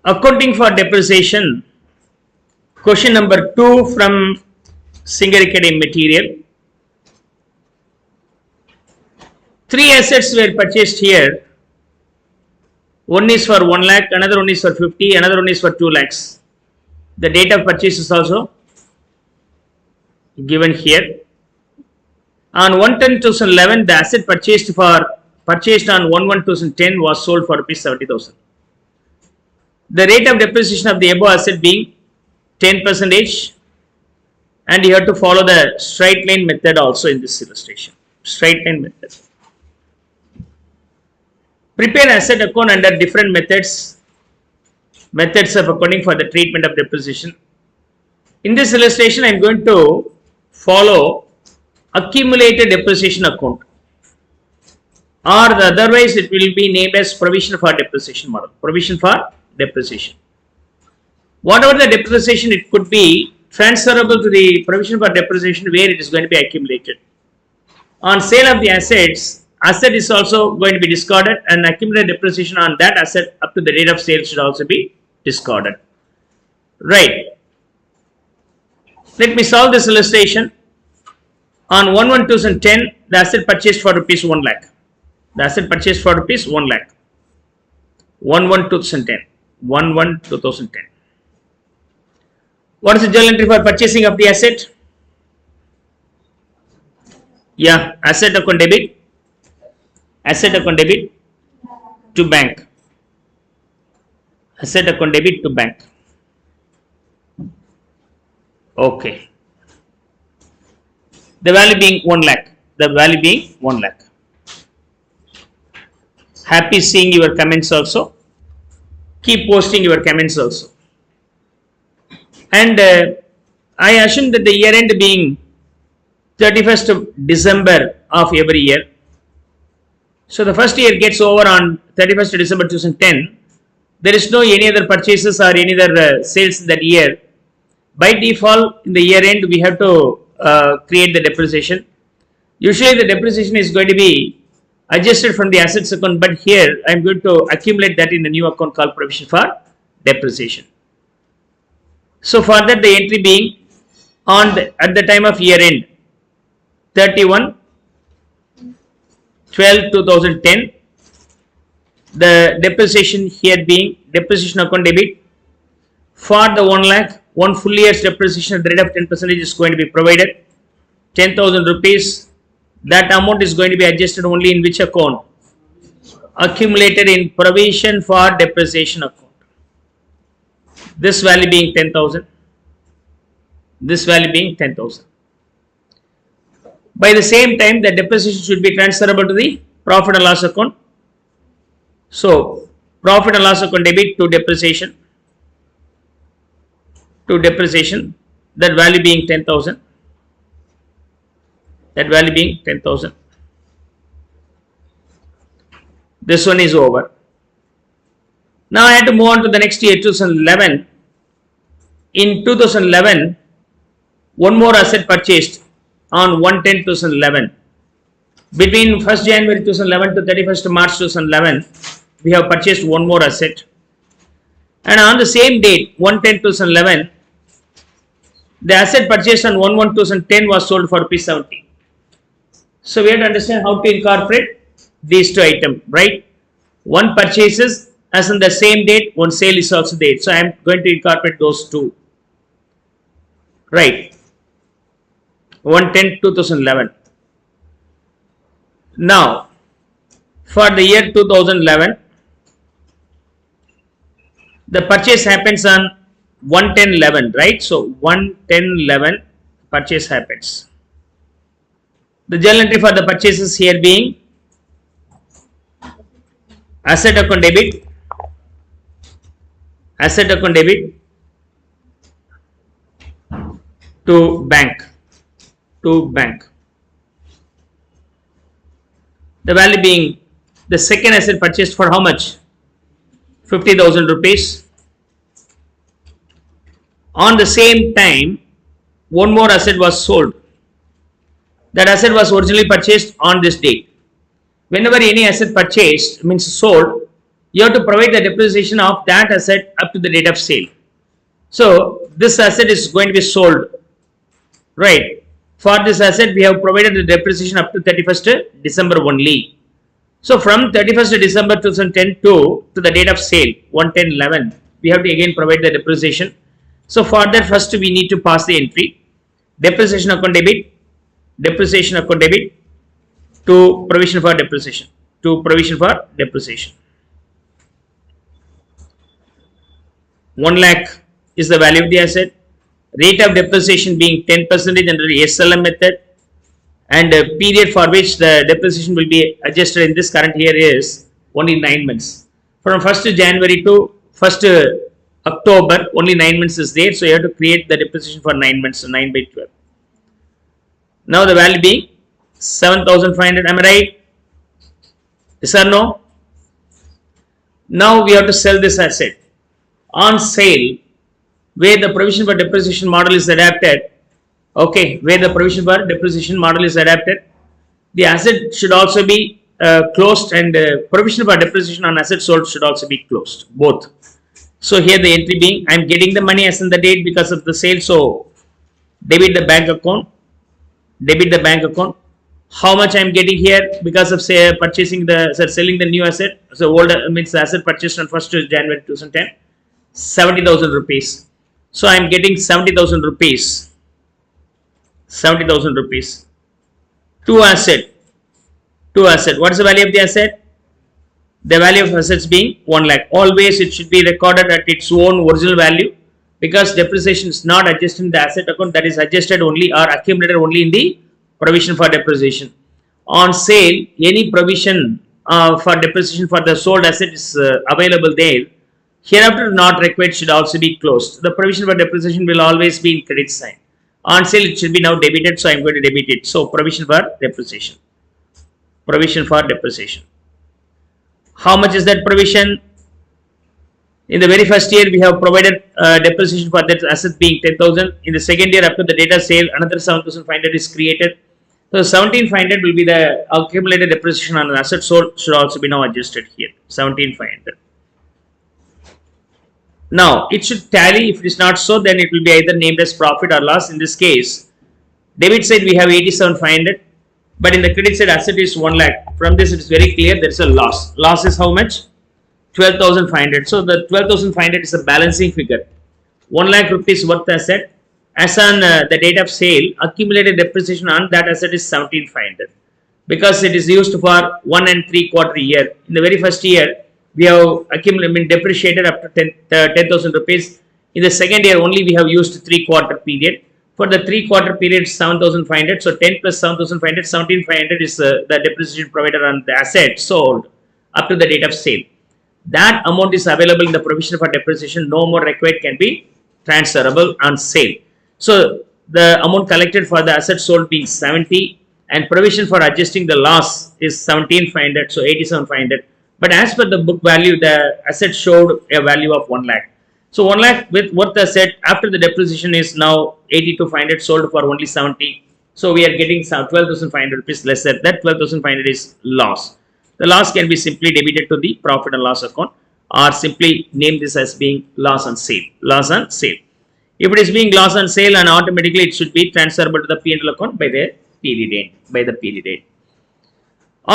Accounting for depreciation, question number 2 from Singar Academy material. 3 assets were purchased here. One is for 1 lakh, another one is for 50, another one is for 2 lakhs. The date of purchase is also given here. On 1/10/2011, the asset purchased on 1/1/2010 was sold for ₹70,000. The rate of depreciation of the above asset being 10%, and you have to follow the straight line method also in this illustration. Straight line method. Prepare asset account under different methods of accounting for the treatment of depreciation. In this illustration, I am going to follow accumulated depreciation account, or otherwise it will be named as provision for depreciation model. Provision for depreciation. Whatever the depreciation, it could be transferable to the provision for depreciation where it is going to be accumulated. On sale of the assets, asset is also going to be discarded, and accumulated depreciation on that asset up to the date of sale should also be discarded. Right. Let me solve this illustration. On 1/1/2010, the asset purchased for ₹1 lakh. The asset purchased for ₹1 lakh. 1/1/2010. 1/1/2010. What is the journal entry for purchasing of the asset? Yeah, asset account debit. Asset account debit to bank. Asset account debit to bank. Okay. The value being 1 lakh. The value being 1 lakh. Happy seeing your comments also. Keep posting your comments also. And I assume that the year end being 31st of December of every year. So the first year gets over on 31st of December 2010. There is no any other purchases or any other sales that year. By default, in the year end, we have to create the depreciation. Usually the depreciation is going to be adjusted from the assets account, but here I am going to accumulate that in the new account called provision for depreciation. So for that, the entry being at the time of year end 31/12/2010, the depreciation here being depreciation account debit for the 1 lakh. 1 full year's depreciation at the rate of 10% is going to be provided, 10,000 rupees. That amount is going to be adjusted only in which account? Accumulated in provision for depreciation account. This value being 10,000. This value being 10,000. By the same time, the depreciation should be transferable to the profit and loss account. So, profit and loss account debit to depreciation. That value being 10,000. That value being 10,000. This one is over. Now I have to move on to the next year, 2011. In 2011, one more asset purchased on 1/10/2011. Between 1st January 2011 to 31st March 2011, we have purchased one more asset. And on the same date, 1/10/2011, the asset purchased on 1/1/2010 was sold for ₹70. So we have to understand how to incorporate these two items, right? One purchases as on the same date, one sale is also there. So I am going to incorporate those two, right? 1/10/2011. Now, for the year 2011, the purchase happens on 1/10/11, right? So 1/10/11 purchase happens. The journal entry for the purchases here being asset account debit, to bank, The value being the second asset purchased for how much? 50,000 rupees. On the same time, one more asset was sold. That asset was originally purchased on this date. Whenever any asset purchased means sold, you have to provide the depreciation of that asset up to the date of sale. So this asset is going to be sold, right? For this asset, we have provided the depreciation up to 31st December only. So from 31st December 2010 to the date of sale, 1/10/11, we have to again provide the depreciation. So for that, first we need to pass the entry depreciation account debit, depreciation account debit to provision for depreciation, to provision for depreciation. 1 lakh is the value of the asset. Rate of depreciation being 10% under the SLM method, and the period for which the depreciation will be adjusted in this current year is only 9 months. From 1st January to 1st October, only 9 months is there, so you have to create the depreciation for 9 months, so 9 by 12. Now the value being 7,500, am I right? Yes or no? Now we have to sell this asset. On sale, where the provision for depreciation model is adapted, okay, where the provision for depreciation model is adapted, the asset should also be closed, and provision for depreciation on asset sold should also be closed, both. So here the entry being, I am getting the money as in the date because of the sale, so debit the bank account, debit the bank account. How much I am getting here because of say purchasing the selling the new asset, so old means the asset purchased on 1st January 2010, 70,000 rupees. So I am getting 70,000 rupees. 70,000 rupees. Two asset. What is the value of the asset? The value of assets being 1 lakh. Always it should be recorded at its own original value, because depreciation is not adjusted in the asset account, that is adjusted only or accumulated only in the provision for depreciation. On sale, any provision for depreciation for the sold asset is available there. Hereafter not required should also be closed. The provision for depreciation will always be in credit sign. On sale it should be now debited, so I am going to debit it. So provision for depreciation. Provision for depreciation. How much is that provision? In the very first year we have provided depreciation for that asset being 10,000. In the second year, up to the date of sale, another 7,500 is created. So 17,500 will be the accumulated depreciation on an asset sold, should also be now adjusted here. 17,500. Now it should tally. If it is not so, then it will be either named as profit or loss. In this case, debit side we have 87,500, but in the credit side asset is 1 lakh. From this it is very clear there is a loss. Loss is how much? 12,500. So the 12,500 is a balancing figure. 1 lakh rupees worth asset. As on the date of sale, accumulated depreciation on that asset is 17,500, because it is used for 1 3/4 year. In the very first year, we have depreciated up to 10,000 rupees. In the second year only we have used 3/4 period. For the 3/4 period, 7,500. So 10 plus 7,500, 17,500 is the depreciation provided on the asset sold up to the date of sale. That amount is available in the provision for depreciation. No more required can be transferable on sale. So the amount collected for the asset sold being 70, and provision for adjusting the loss is 17,500. So 87,500. But as per the book value, the asset showed a value of 1 lakh. So 1 lakh with worth asset after the depreciation is now 82,500, sold for only 70. So we are getting 12,500 rupees lesser. That 12,500 is loss. The loss can be simply debited to the profit and loss account, or simply name this as being loss on sale. Loss on sale. If it is being loss on sale, and automatically it should be transferable to the P&L account by the period end.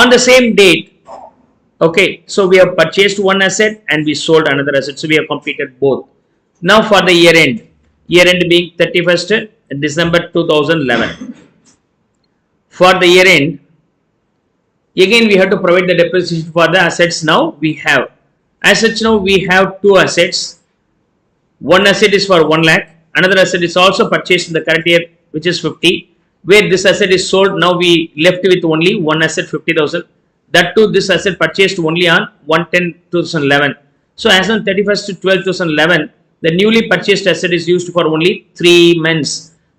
On the same date, okay, so we have purchased one asset and we sold another asset. So we have completed both. Now for the year end being 31st December 2011. For the year end, again we have to provide the depreciation for the assets. Now we have assets. Now we have two assets. One asset is for 1 lakh. Another asset is also purchased in the current year, which is 50. Where this asset is sold, now we left with only one asset, 50,000. That too, this asset purchased only on 1/10/2011. So as on 31st to 12/2011, the newly purchased asset is used for only 3 months.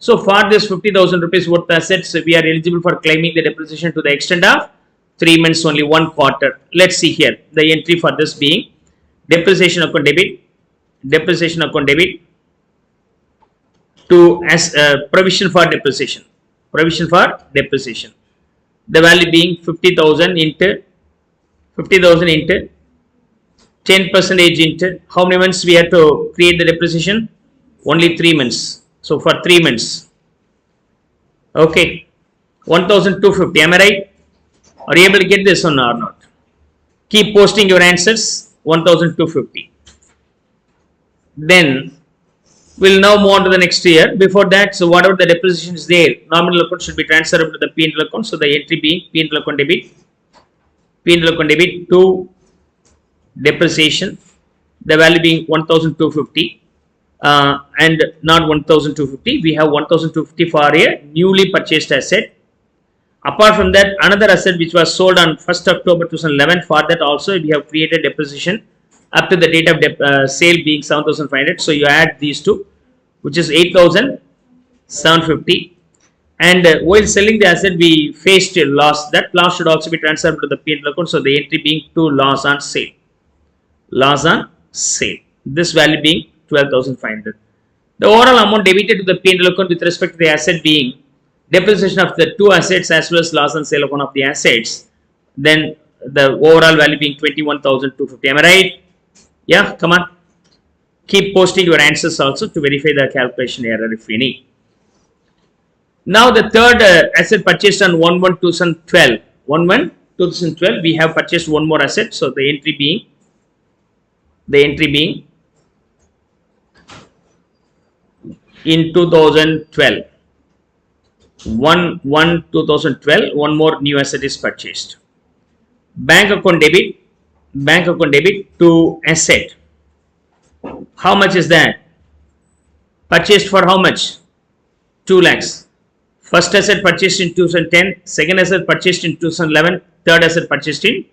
So for this 50,000 rupees worth assets, we are eligible for claiming the depreciation to the extent of 3 months only, 1/4. Let's see here the entry for this being depreciation account debit, to as provision for depreciation. The value being 50,000 into 10% into how many months we have to create the depreciation? Only 3 months. So for 3 months. Okay. 1250. Am I right? Are you able to get this one or not? Keep posting your answers. 1250. Then we'll now move on to the next year. Before that, so whatever the depreciation is there, nominal account should be transferred to the P&L account. So the entry being P&L account debit, P&L account debit to depreciation, the value being 1250 and not 1250. We have 1250 for a newly purchased asset. Apart from that, another asset which was sold on 1st October 2011, for that also we have created depreciation up to the date of sale being 7,500. So you add these two, which is 8,750. And while selling the asset, we faced a loss. That loss should also be transferred to the P&L account. So the entry being to loss on sale. Loss on sale. This value being 12,500. The overall amount debited to the P&L account with respect to the asset being depreciation of the two assets as well as loss on sale of one of the assets. Then the overall value being 21,250. Am I right? Yeah, come on. Keep posting your answers also to verify the calculation error if any. Now the third asset purchased on 1/1/2012. 1/1/2012 we have purchased one more asset. So the entry being in 2012. 1/1/2012 one more new asset is purchased. Bank account debit to asset. How much is that? Purchased for how much? 2 lakhs. First asset purchased in 2010, second asset purchased in 2011, third asset purchased in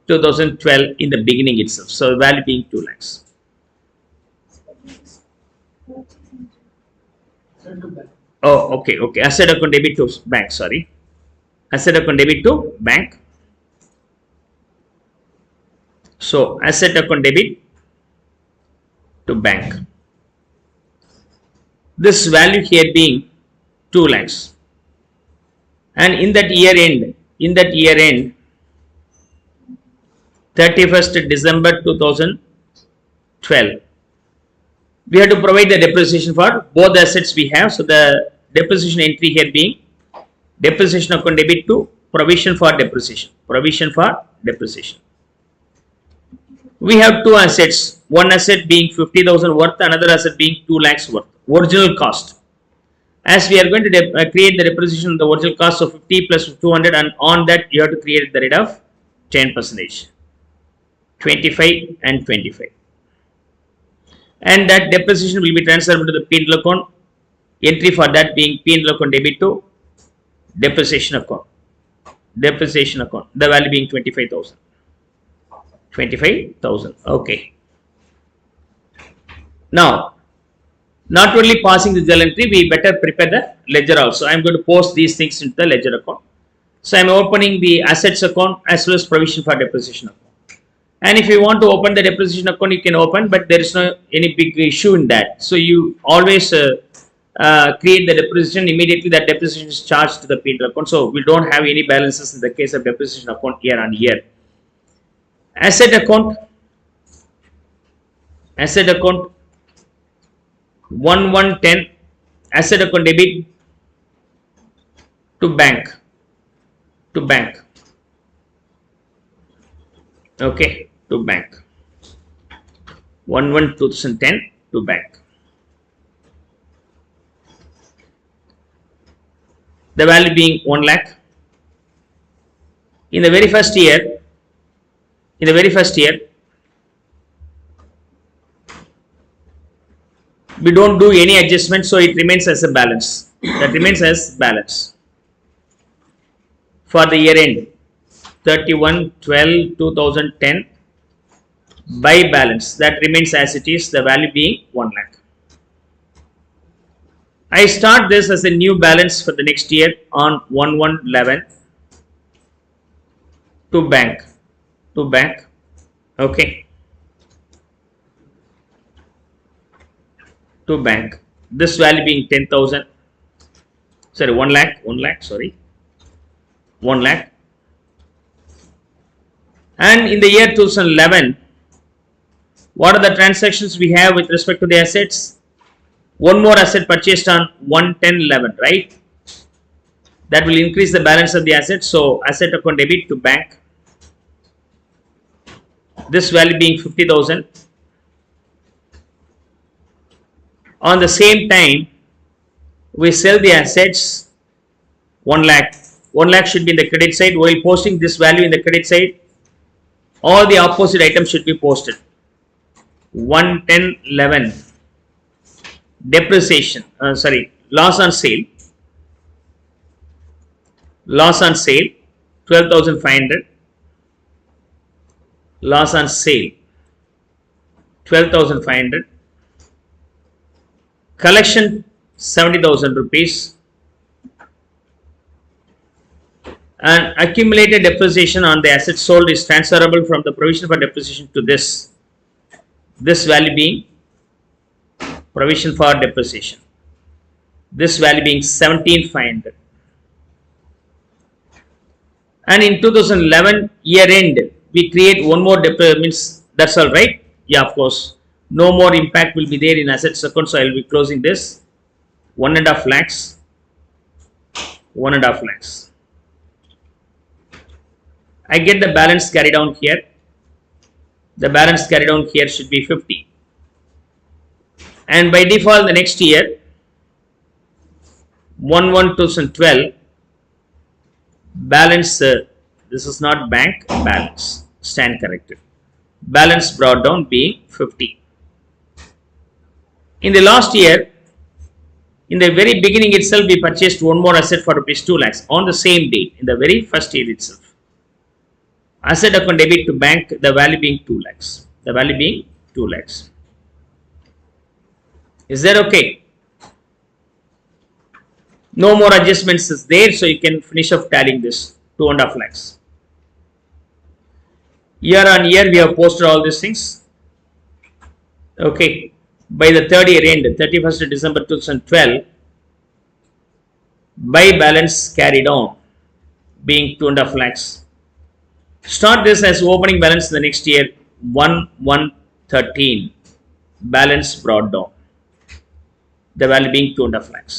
2012 in the beginning itself. So value being 2 lakhs. Oh, okay. Asset account debit to bank, sorry. Asset account debit to bank. So asset account debit to bank. This value here being 2 lakhs. And in that year end, 31st December 2012, we have to provide the depreciation for both the assets we have. So the depreciation entry here being depreciation account debit to provision for depreciation. We have two assets, one asset being 50,000 worth, another asset being 2 lakhs worth. Original cost. As we are going to create the depreciation of the original cost of 50 plus 200, and on that you have to create the rate of 10%, 25 and 25. And that depreciation will be transferred to the P&L account. Entry for that being P&L account debit to depreciation account. The value being 25,000. 25,000. Okay. Now, not only passing the journal entry, we better prepare the ledger also. I am going to post these things into the ledger account. So I am opening the assets account as well as provision for depreciation account. And if you want to open the depreciation account, you can open, but there is no any big issue in that. So you always create the depreciation, immediately that depreciation is charged to the P&L account. So we don't have any balances in the case of depreciation account year on year. Asset account 1/1/10, asset account debit to bank. Okay, to bank. 1/1/2010 to bank. The value being 1 lakh. In the very first year, we don't do any adjustment, so it remains as a balance. That remains as balance for the year end 31/12/2010 by balance. That remains as it is, the value being 1 lakh. I start this as a new balance for the next year on 1/1/11 to bank. Okay. To bank. This value being 10,000. Sorry, 1 lakh. 1 lakh. And in the year 2011, What are the transactions we have with respect to the assets? One more asset purchased on 1/10/11, right? That will increase the balance of the asset. So asset account debit to bank. This value being 50,000. On the same time, we sell the assets 1 lakh. 1 lakh should be in the credit side. While posting this value in the credit side, all the opposite items should be posted. 1/10/11 depreciation, loss on sale. Loss on sale 12,500. Loss on sale 12,500. Collection 70,000 rupees. And accumulated depreciation on the assets sold is transferable from the provision for depreciation to this. This value being provision for depreciation. This value being 17,500. And in 2011 year end, we create one more means that's all, right? Yeah, of course. No more impact will be there in assets account, so I will be closing this. 1.5 lakhs. 1.5 lakhs. I get the balance carried on here. The balance carried on here should be 50. And by default, the next year, 1/1/2012, balance, this is not bank balance, stand corrected. Balance brought down being 50. In the last year, in the very beginning itself, we purchased one more asset for rupees 2 lakhs on the same date, in the very first year itself. Asset account debit to bank, the value being 2 lakhs. The value being 2 lakhs. Is that okay? No more adjustments is there, so you can finish off tallying this 2.5 lakhs. Year on year, we have posted all these things. Okay. By the third year end, 31st December 2012, by balance carried on being 2.5 lakhs. Start this as opening balance the next year, 1/1/13, balance brought down, the value being 2.5 lakhs.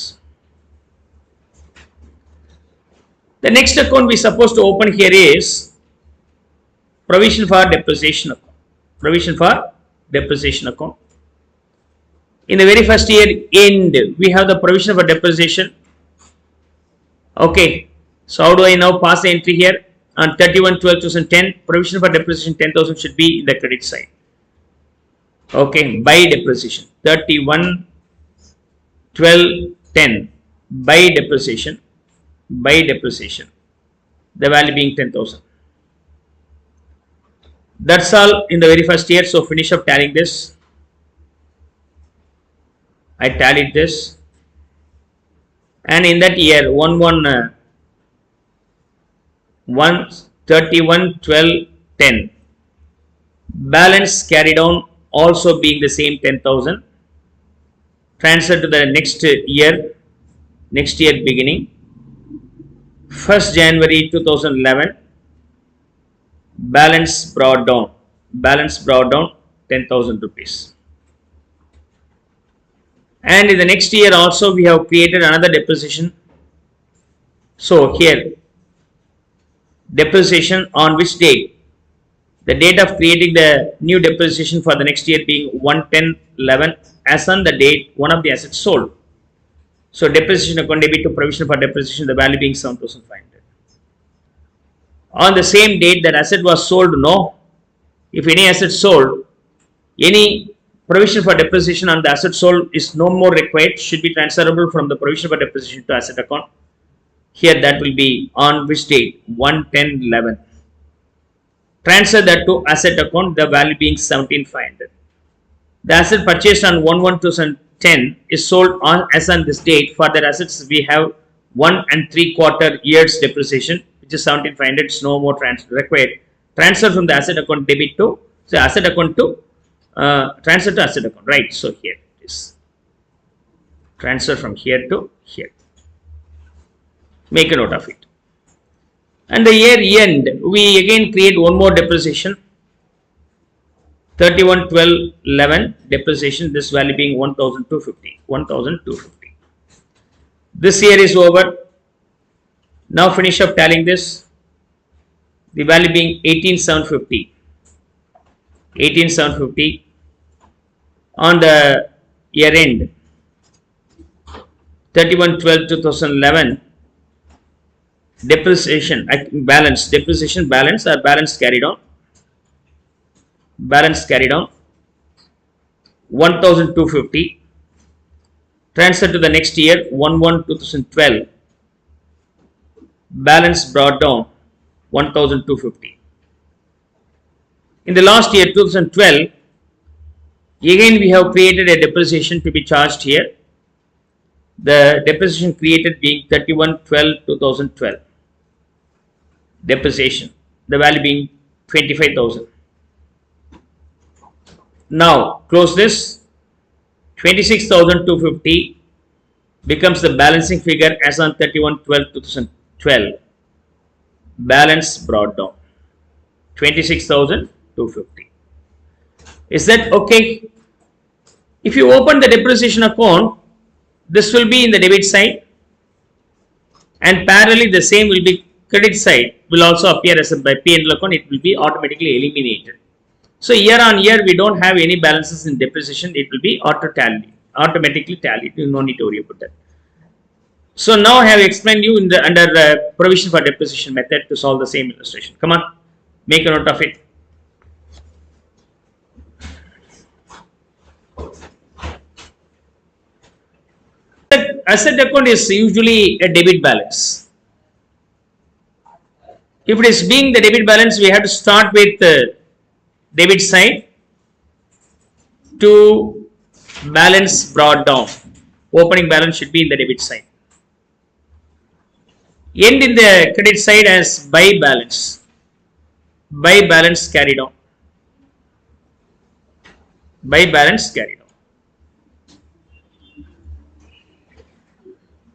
The next account we supposed to open here is provision for depreciation account. Provision for depreciation account. In the very first year end, we have the provision for depreciation. Okay, so how do I now pass the entry here? On 31/12/2010, provision for depreciation 10,000 should be in the credit side. Okay, by depreciation 31/12/10 by depreciation, the value being 10,000. That's all in the very first year. So finish up tallying this. I tallied this, and in that year 1/31/12/10, balance carried on also being the same 10,000, transferred to the next year beginning 1st January 2011, balance brought down 10,000 rupees. And in the next year also we have created another depreciation. So here, depreciation on which date? The date of creating the new depreciation for the next year being 1/10/11 as on the date one of the assets sold. So depreciation account debit to provision for depreciation, the value being 7,500. On the same date that asset was sold, no. If any asset sold, any provision for depreciation on the asset sold is no more required, should be transferable from the provision for depreciation to asset account. Here that will be on which date? 1/10/11. Transfer that to asset account, the value being 17,500. The asset purchased on 1/1/2010 is sold on as on this date. For that assets, we have 1 3/4 years depreciation, which is 17,500. It's no more required. Transfer from the asset account debit to, so asset account to transfer to asset account, right? So here it is. Transfer from here to here. Make a note of it. And the year end, we again create one more depreciation. 31, 12, 11 depreciation, this value being 1250. 1250. This year is over. Now finish up tallying this. The value being 18,750. 18,750 on the year end. 31, 12, 2011 depreciation balance. Depreciation balance or balance carried on. Balance carried on 1250. Transfer to the next year 11/2012. Balance brought down 1250. In the last year 2012, again we have created a depreciation to be charged here. The depreciation created being 31/12/2012. Depreciation, the value being 25,000. Now close this. 26,250 becomes the balancing figure as on 31/12/2012. Balance brought down 26,250. Is that okay? If you open the depreciation account, this will be in the debit side, and parallelly the same will be credit side will also appear as a by P&L account. It will be automatically eliminated. So year on year we don't have any balances in depreciation. It will be automatically tallied. You no need to worry about that. So now I have explained you in the under provision for depreciation method to solve the same illustration. Come on, make a note of it. Asset account is usually a debit balance. If it is being the debit balance, we have to start with debit side to balance brought down. Opening balance should be in the debit side. End in the credit side as by balance. By balance carried on. By balance carried on.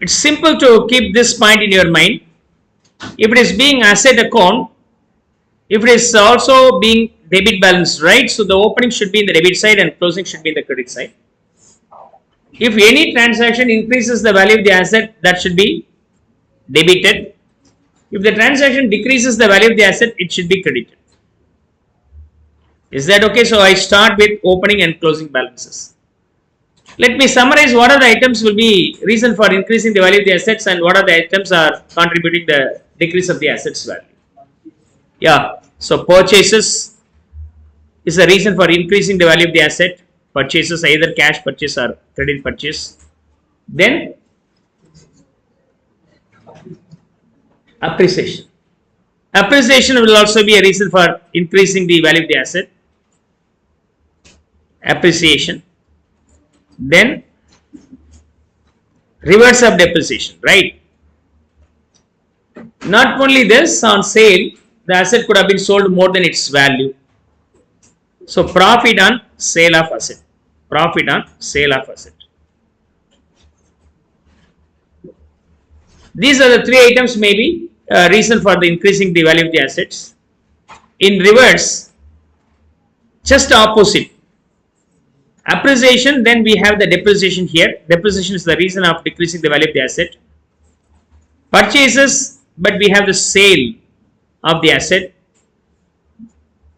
It's simple to keep this point in your mind. If it is being asset account, if it is also being debit balance, right? So the opening should be in the debit side and closing should be in the credit side. If any transaction increases the value of the asset, that should be debited. If the transaction decreases the value of the asset, it should be credited. Is that okay? So I start with opening and closing balances. Let me summarize what are the items will be reason for increasing the value of the assets and what are the items are contributing the decrease of the assets value. Yeah, so purchases is the reason for increasing the value of the asset. Purchases, either cash purchase or credit purchase. Then appreciation. Appreciation will also be a reason for increasing the value of the asset. Appreciation. Then reverse of depreciation, right? Not only this, on sale, the asset could have been sold more than its value. So profit on sale of asset. Profit on sale of asset. These are the three items may be reason for the increasing the value of the assets. In reverse, just opposite. Appreciation, then we have the depreciation here. Depreciation is the reason of decreasing the value of the asset. Purchases, but we have the sale of the asset.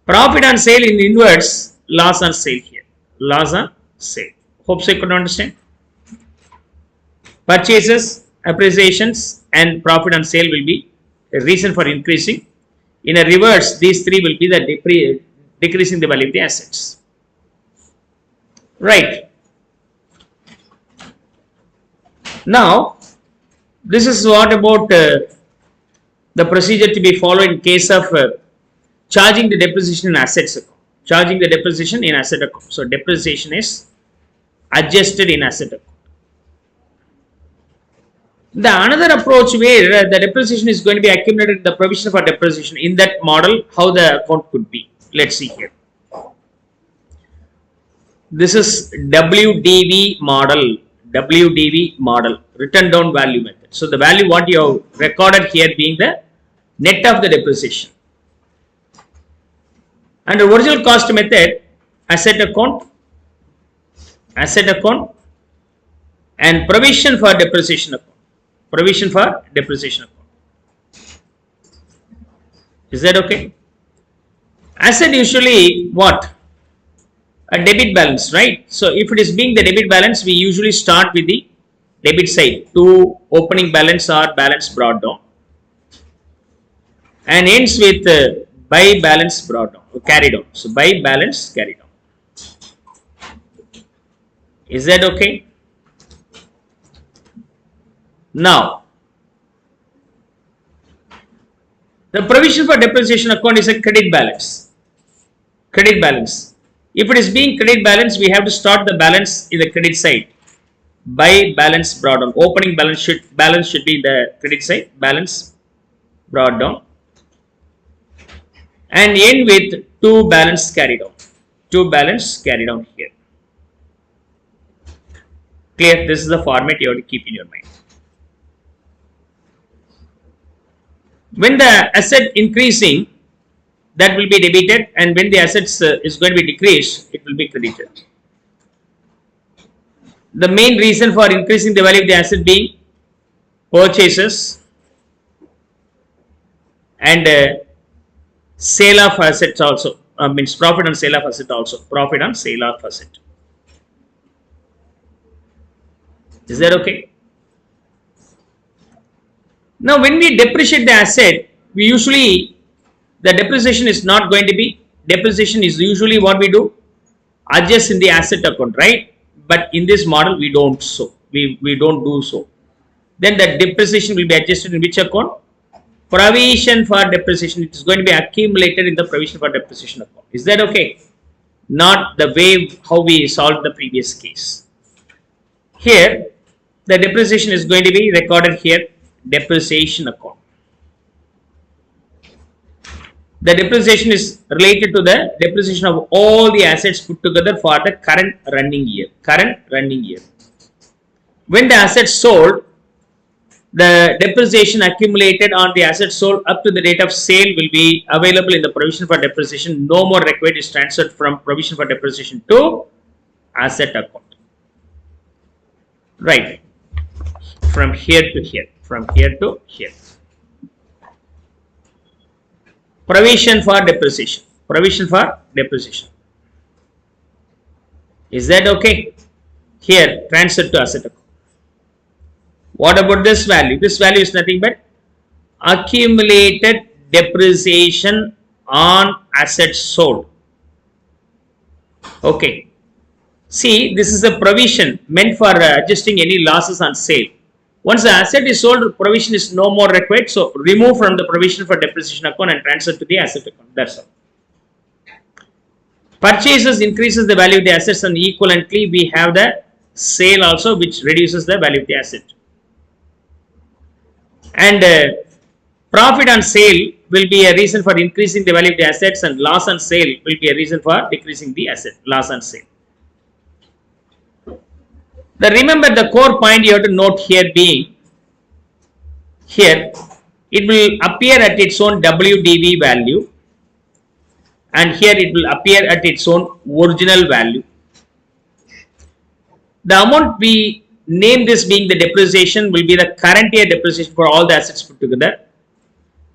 Profit on sale in inverse, loss on sale here. Loss on sale. Hope so you could understand. Purchases, appreciations and profit on sale will be a reason for increasing. In a reverse, these three will be the decreasing the value of the assets. Right. Now, this is what about the procedure to be followed in case of charging the depreciation in assets account. Charging the depreciation in asset account. So, depreciation is adjusted in asset account. The another approach where the depreciation is going to be accumulated in the provision for depreciation, in that model, how the account could be. Let's see here. This is WDV model, written down value method. So the value what you have recorded here being the net of the depreciation. Under original cost method, asset account, asset account, and provision for depreciation account. Provision for depreciation account. Is that okay? Asset usually what? A debit balance, right? So if it is being the debit balance, we usually start with the debit side to opening balance or balance brought down, and ends with by balance brought down or carried on. So by balance carried on. Is that okay? Now, the provision for depreciation account is a credit balance. Credit balance. If it is being credit balance, we have to start the balance in the credit side by balance brought down. Opening balance should be the credit side, balance brought down, and end with to balance carried on. To balance carried on here. Clear? This is the format you have to keep in your mind. When the asset increasing, that will be debited, and when the assets is going to be decreased, it will be credited. The main reason for increasing the value of the asset being purchases and sale of assets also, means profit on sale of asset also, profit on sale of asset. Is that okay? Now when we depreciate the asset, we usually, the depreciation is not going to be, depreciation is usually what we do, adjust in the asset account, right? But in this model we don't so, we don't do so. Then the depreciation will be adjusted in which account? Provision for depreciation. It is going to be accumulated in the provision for depreciation account. Is that okay? Not the way how we solved the previous case. Here the depreciation is going to be recorded here, depreciation account. The depreciation is related to the depreciation of all the assets put together for the current running year. Current running year. When the assets sold, the depreciation accumulated on the assets sold up to the date of sale will be available in the provision for depreciation. No more required is transferred from provision for depreciation to asset account. Right. From here to here. From here to here. Provision for depreciation. Provision for depreciation. Is that okay? Here, transfer to asset account. What about this value? This value is nothing but accumulated depreciation on assets sold. Okay. See, this is a provision meant for adjusting any losses on sale. Once the asset is sold, provision is no more required. So, remove from the provision for depreciation account and transfer to the asset account. That's all. Purchases increases the value of the assets, and equivalently we have the sale also, which reduces the value of the asset. And profit on sale will be a reason for increasing the value of the assets, and loss on sale will be a reason for decreasing the asset. Loss on sale. Remember the core point you have to note here being, here it will appear at its own WDV value, and here it will appear at its own original value. The amount we name this being the depreciation will be the current year depreciation for all the assets put together.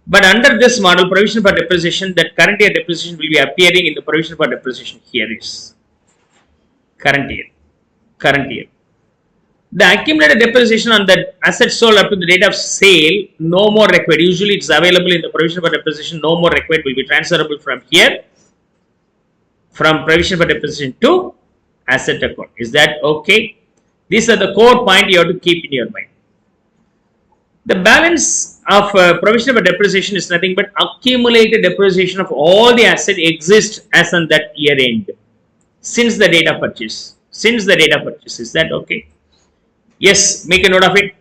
But under this model, provision for depreciation, that current year depreciation will be appearing in the provision for depreciation. Here is current year. Current year. The accumulated depreciation on the assets sold up to the date of sale, no more required. Usually it's available in the provision for depreciation, no more required, will be transferable from here, from provision for depreciation to asset account. Is that okay? These are the core point you have to keep in your mind. The balance of provision for depreciation is nothing but accumulated depreciation of all the assets exist as on that year end, since the date of purchase. Since the date of purchase. Is that okay? Yes, make a note of it.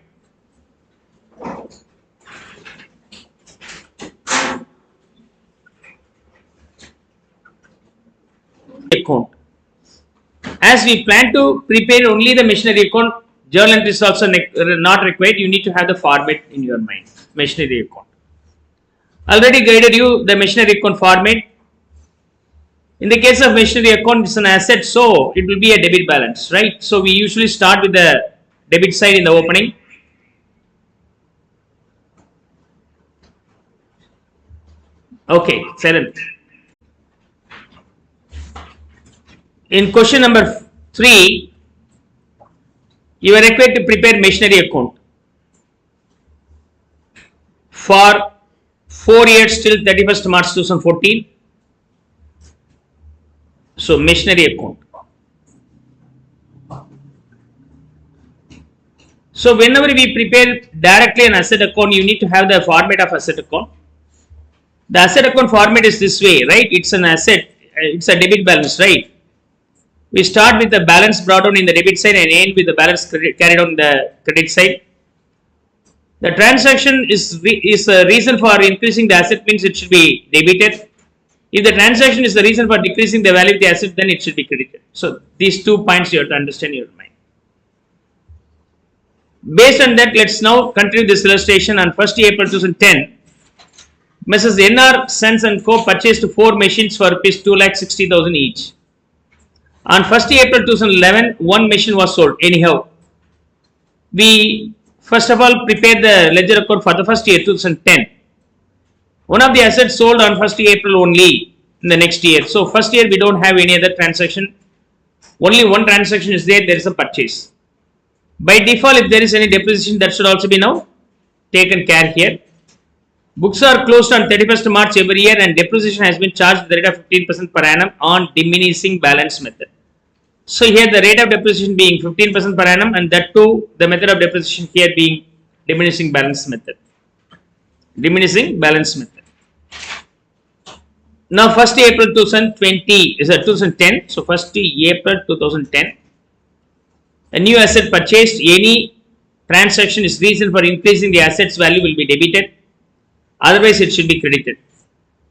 Account. As we plan to prepare only the machinery account, journal entry is also not required. You need to have the format in your mind. Machinery account. Already guided you the machinery account format. In the case of machinery account, it's an asset, so it will be a debit balance, right? So we usually start with the debit side in the opening. Okay, excellent. In question number 3, you are required to prepare machinery account for 4 years till 31st March 2014. So machinery account. So whenever we prepare directly an asset account, you need to have the format of asset account. The asset account format is this way, right? It's an asset, it's a debit balance, right? We start with the balance brought down in the debit side and end with the balance carried on the credit side. The transaction is a reason for increasing the asset, means it should be debited. If the transaction is the reason for decreasing the value of the asset, then it should be credited. So these 2 points you have to understand in your mind. Based on that, let's now continue this illustration. On 1st April 2010, Mrs. N.R. Sons and Co. purchased 4 machines for rupees 2,60,000 each. On 1st April 2011, 1 machine was sold. Anyhow, we first of all prepare the ledger account for the first year 2010. One of the assets sold on 1st April only in the next year. So first year we don't have any other transaction. Only one transaction is there. There is a purchase. By default, if there is any depreciation, that should also be now taken care here. Books are closed on 31st March every year and depreciation has been charged at the rate of 15% per annum on diminishing balance method. So here the rate of depreciation being 15% per annum, and that too the method of depreciation here being diminishing balance method. Diminishing balance method. Now 1st April 2020 is 2010. So 1st April 2010. A new asset purchased. Any transaction is reason for increasing the asset's value will be debited. Otherwise, it should be credited.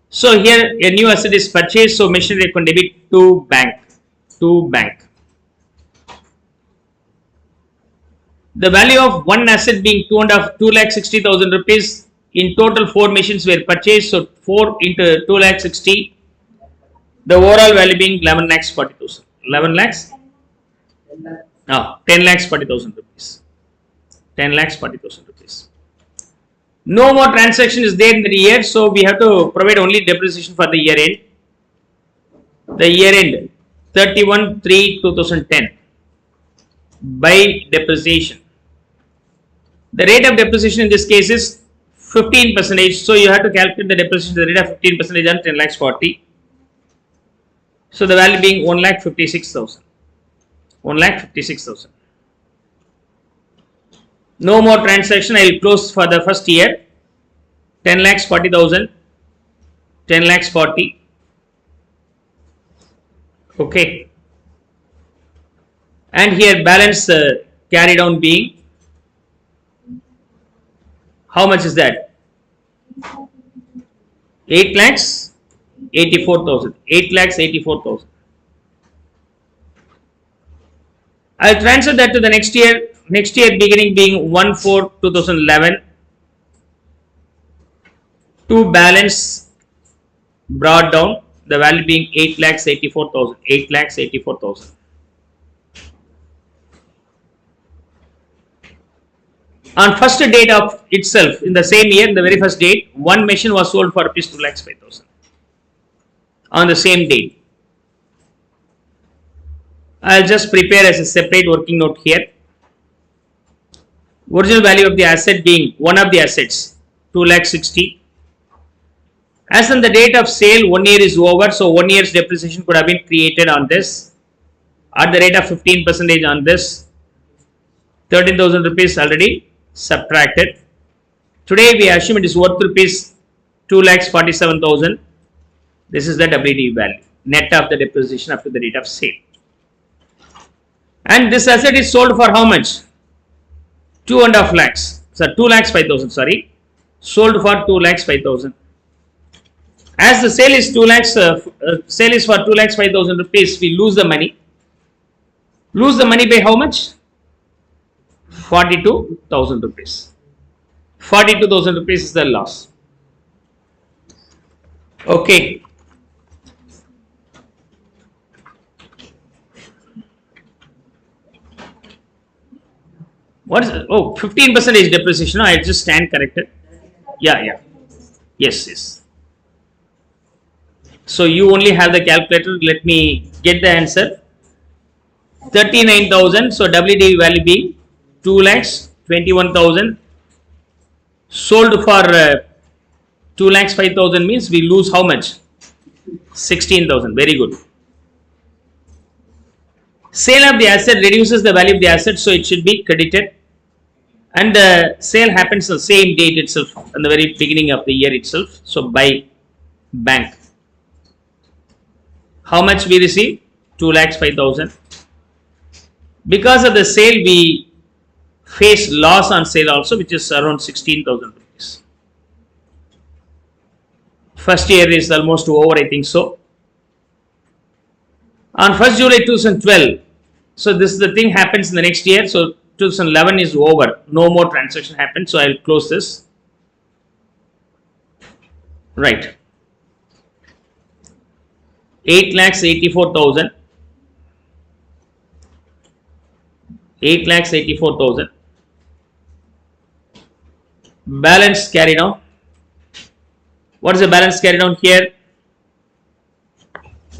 So here a new asset is purchased. So machinery account debit to bank. To bank. The value of one asset being 2,60,000 rupees. In total, 4 machines were purchased. So 4 into 2,60,000. The overall value being 11,40,000. 11 lakhs. No, 10,40,000 rupees. 10,40,000 rupees. No more transaction is there in the year, so we have to provide only depreciation for the year end. The year end 31/3/2010 by depreciation. The rate of depreciation in this case is 15%. So you have to calculate the depreciation the rate of 15% on 10,40,000. So the value being 1,56,000. 1,56,000. No more transaction. I will close for the first year. 10,40,000. 10,40,000. Okay. And here balance carried on being, how much is that? 8,84,000. 8,84,000. I will transfer that to the next year. Next year beginning being 1/4/2011 to balance brought down, the value being 8,84,000. 8,84,000. On first date of itself, in the same year, the very first date, 1 machine was sold for rupees 2,05,000. On the same date. I'll just prepare as a separate working note here. Original value of the asset being one of the assets 2,60,000. As on the date of sale, 1 year is over, so 1 year's depreciation could have been created on this at the rate of 15% on this. 13,000 rupees already subtracted. Today we assume it is worth rupees 2,47,000. This is the WDV value, net of the depreciation up to the date of sale. And this asset is sold for how much? 2.5 lakhs. So 2,05,000. Sorry, sold for 2,05,000. As the sale is 2 lakhs, sale is for 2,05,000 rupees. We lose the money. Lose the money by how much? 42,000 rupees. 42,000 rupees is the loss. Okay. What is it? Oh, 15% is depreciation. No, I just stand corrected. Yeah, yeah. Yes, yes. So you only have the calculator. Let me get the answer. 39,000. So WDV value being 2 lakhs 21,000. Sold for 2 lakhs 5,000 means we lose how much? 16,000. Very good. Sale of the asset reduces the value of the asset, so it should be credited. And the sale happens on the same date itself, in the very beginning of the year itself. So by bank. How much we receive? 2 lakhs 5,000. Because of the sale, we face loss on sale also, which is around 16,000 rupees. First year is almost over, I think so. On 1st July 2012, so this is the thing happens in the next year. So 2011 is over. No more transaction happens. So I will close this. Right. 8 lakhs 84,000. 8 lakhs 84,000. Balance carried on. What is the balance carried on here?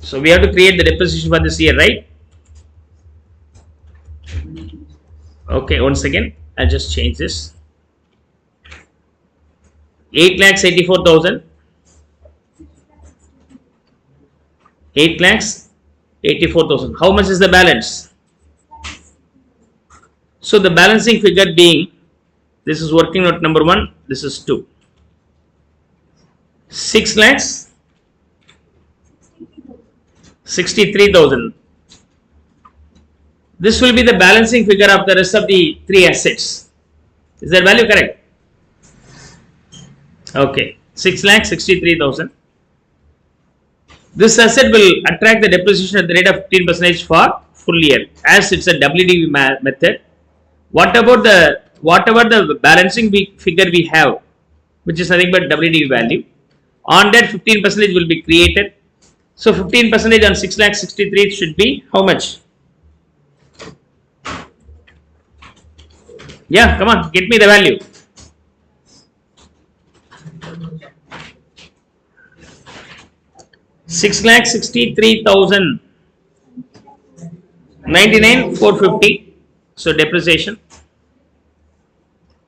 So we have to create the depreciation for this year, right? Okay, one second. I'll just change this. 8 lakhs 84,000. 8 lakhs 84,000. How much is the balance? So the balancing figure being, this is working out number 1, this is 2. 6 lakhs 63,000. This will be the balancing figure of the rest of the 3 assets. Is that value correct? Okay, 6 lakhs 63,000. This asset will attract the depreciation at the rate of 15% for full year, as it's a WDV method. Whatever the balancing figure we have, which is nothing but WDV value, on that 15% will be created. So 15% on 6 lakh 63 should be how much? Yeah, come on, get me the value. Six lakh 63,000. 99,450. So depreciation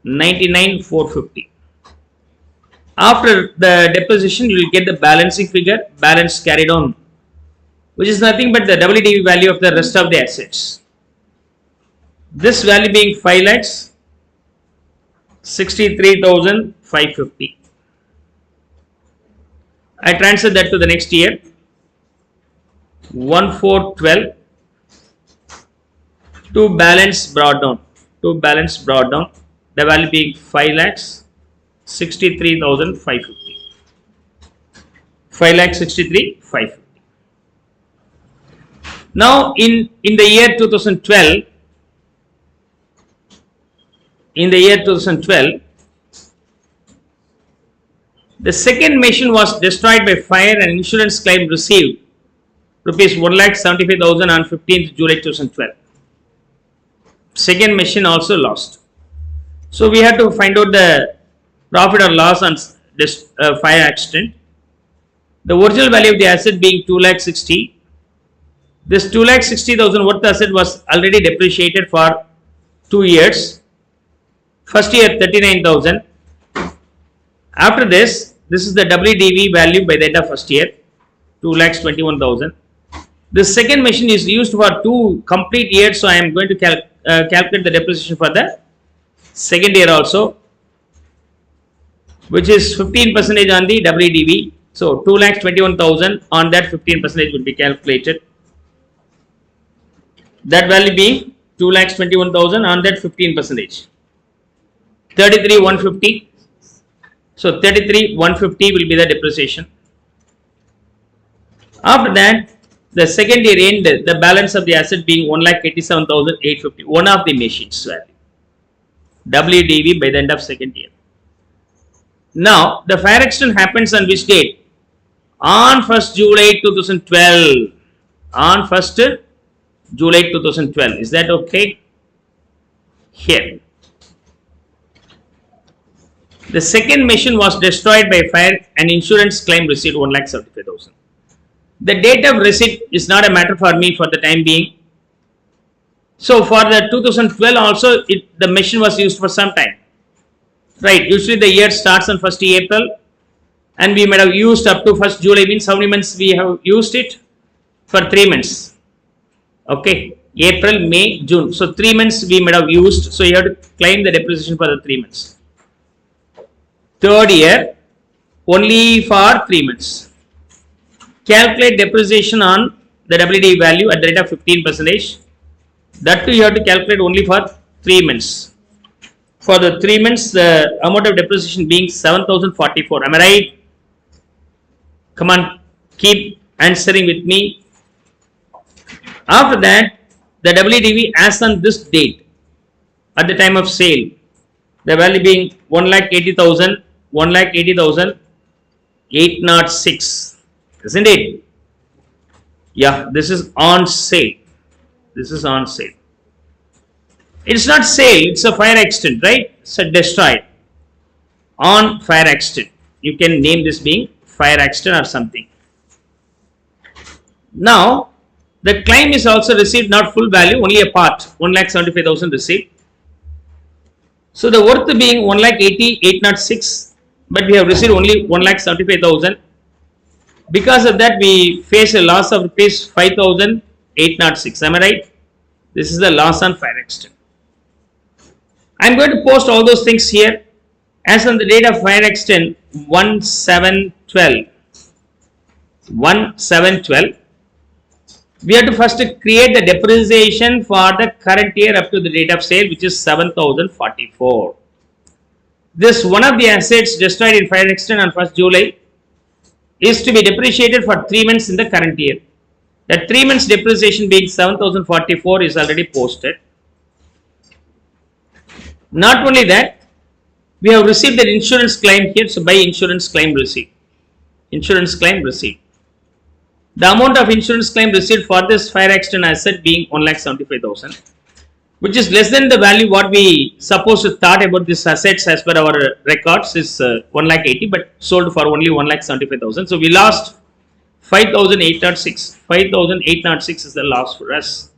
99,450. After the depreciation, you will get the balancing figure, balance carried on, which is nothing but the WDV value of the rest of the assets. This value being 5 lakhs 63,550. I transfer that to the next year. 1,412. To balance brought down. The value being 5 lakhs 63,550. 5 lakhs 63,550. Now in the year 2012, the second machine was destroyed by fire and insurance claim received rupees 1,75,000 on 15th July 2012. Second machine also lost. So we have to find out the profit or loss on this fire accident. The original value of the asset being 2,60,000. This 2,60,000 worth asset was already depreciated for 2 years. First year 39,000. After this is the WDV value by the end of first year, 2,21,000. The second machine is used for 2 complete years, so I am going to calculate the depreciation for the second year also, which is 15% on the WDV. So 2,21,000 on that 15% will be calculated. That value being 2,21,000 on that 15%. 33,150. So 33,150 will be the depreciation. After that, the second year end, the balance of the asset being 1,87,850. One of the machines value. WDV by the end of second year. Now, the fire accident happens on which date? On 1st July 2012. On 1st July 2012. Is that okay? Here. The second machine was destroyed by fire and insurance claim received 1,75,000. The date of receipt is not a matter for me for the time being. So for the 2012 also, the machine was used for some time. Right, usually the year starts on 1st April and we might have used up to 1st July, means how many months we have used it? For 3 months. Okay, April, May, June. So 3 months we might have used. So you have to claim the depreciation for the 3 months. Third year, only for 3 months. Calculate depreciation on the WD value at the rate of 15%. That too you have to calculate only for 3 months. For the 3 months, the amount of depreciation being 7,044. Am I right? Come on, keep answering with me. After that, the WDV as on this date, at the time of sale, the value being 1,80,000, 1,80,000, 806. Isn't it? Yeah, this is on sale. This is on sale. It's not sale, it's a fire accident, right? It's a destroyed. On fire accident. You can name this being fire accident or something. Now, the claim is also received not full value, only a part, 1,75,000 received. So the worth being 1,80,806, but we have received only 1,75,000. Because of that, we face a loss of rupees 5,806. Am I right? This is the loss on fire accident. I am going to post all those things here. As on the date of fire accident 1/7/12, 1/7/12, we have to first create the depreciation for the current year up to the date of sale, which is 7,044. This one of the assets destroyed in fire accident on 1st July is to be depreciated for 3 months in the current year. That 3 months depreciation being 7,044 is already posted. Not only that, we have received an insurance claim here. So by insurance claim receipt, insurance claim receipt. The amount of insurance claim received for this fire accident asset being 1,75,000, which is less than the value what we supposed to thought about this assets as per our records is 1,80,000, but sold for only 1,75,000. So we lost 5,806. 5,806 is the loss for us.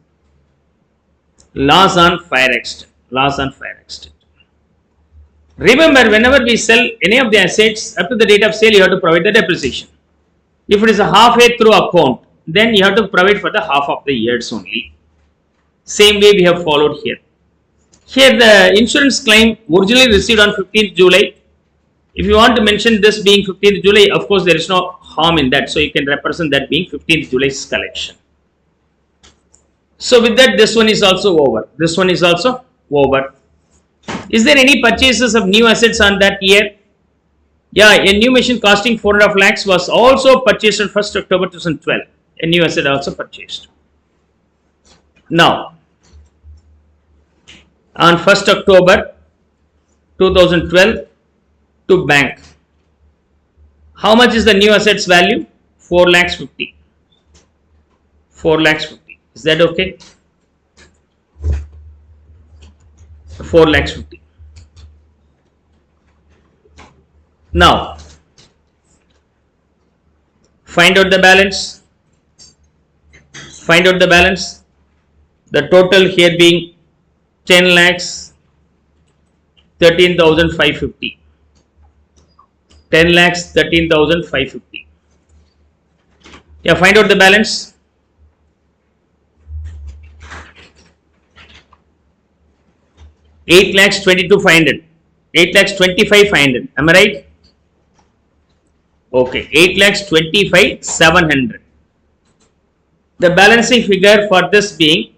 Loss on fire accident. Loss on fire accident. Remember, whenever we sell any of the assets up to the date of sale, you have to provide the depreciation. If it is a halfway through account, then you have to provide for the half of the years only. Same way we have followed here. Here the insurance claim originally received on 15th July. If you want to mention this being 15th July, of course there is no harm in that. So you can represent that being 15th July's collection. So with that, this one is also over. This one is also over. Is there any purchases of new assets on that year? Yeah, a new machine costing 4.5 lakhs was also purchased on 1st October 2012. A new asset also purchased. Now, on 1st October 2012 to bank. How much is the new assets value? 4,50,000. 4,50,000. Is that okay? 4,50,000. Now, find out the balance. Find out the balance. The total here being 10 lakhs 13,550. 10 lakhs 13,550. Yeah, find out the balance. 8,22,500. 8,25,500. Am I right? Okay, 8,25,700. The balancing figure for this being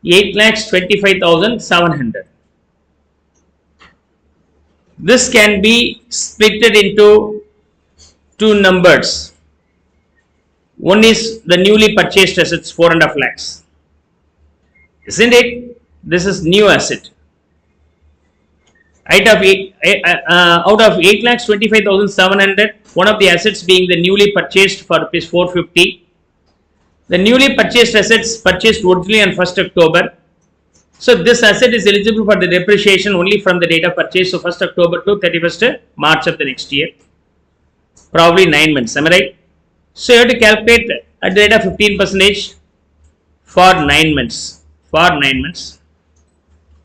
8,25,700. This can be splitted into two numbers. One is the newly purchased assets, 4.5 lakhs. Isn't it? This is new asset. Out of 8,25,700, one of the assets being the newly purchased for rupees 450. The newly purchased assets purchased originally on 1st October So this asset is eligible for the depreciation only from the date of purchase. So 1st October to 31st March of the next year. Probably 9 months. Am I right? So you have to calculate at the rate of 15% for 9 months. For 9 months.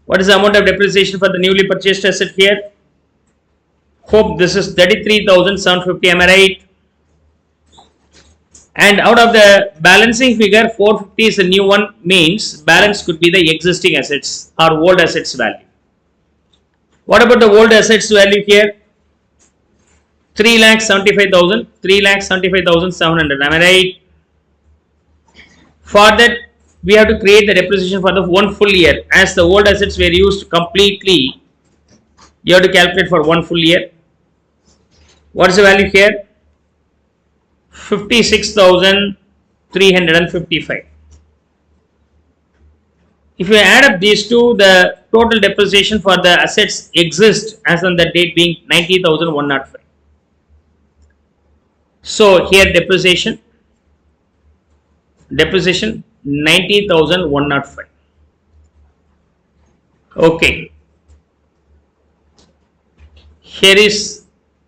What is the amount of depreciation for the newly purchased asset here? Hope this is 33,750. Am I right? And out of the balancing figure, 450 is the new one, means balance could be the existing assets or old assets value. What about the old assets value here? 3,75,000, 3,75,700. Am I right? For that, we have to create the depreciation for the 1 full year. As the old assets were used completely, you have to calculate for 1 full year. What is the value here? 56,355. If you add up these two, the total depreciation for the assets exist as on the date being 90,105. So here depreciation 90,105. Okay. Here is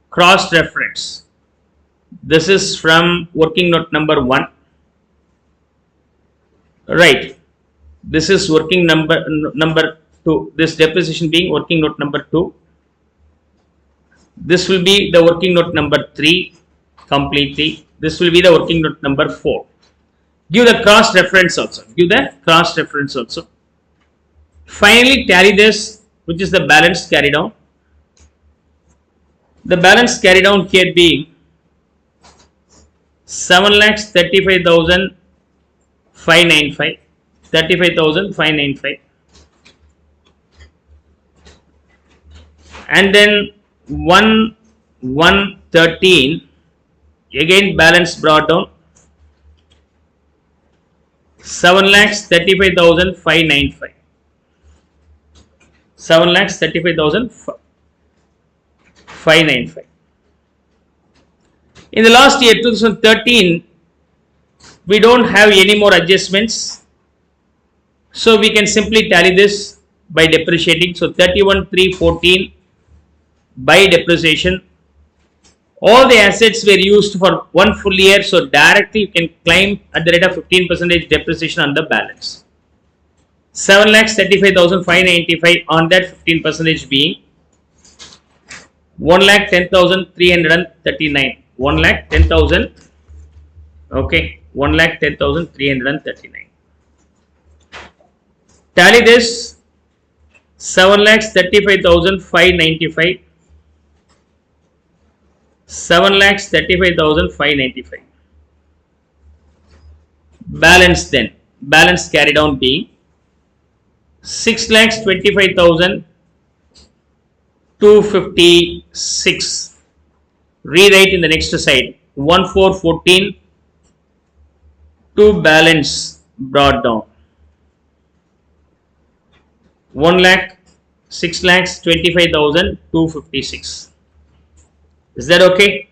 cross reference. This is from working note number 1. Right. This is working number 2. This depreciation being working note number 2. This will be the working note number 3 completely. This will be the working note number 4. Give the cross reference also. Give the cross reference also. Finally, tally this, which is the balance carried down. The balance carried down here being 7,35,595. 35,595. And then 113. Again balance brought down. 7,35,595. 7,35,595. In the last year 2013, we don't have any more adjustments, so we can simply tally this by depreciating. So 31,314 by depreciation. All the assets were used for 1 full year, so directly you can claim at the rate of 15% depreciation on the balance. 7,35,595 on that 15% being 1,10,339. 1,10,000. Okay, 1,10,339. Tally this. 7,35,595. 7,35,595. Balance then. Balance carried on being 6,25,256. Rewrite in the next side. 1,414 to balance brought down. 6,25,256. Is that okay?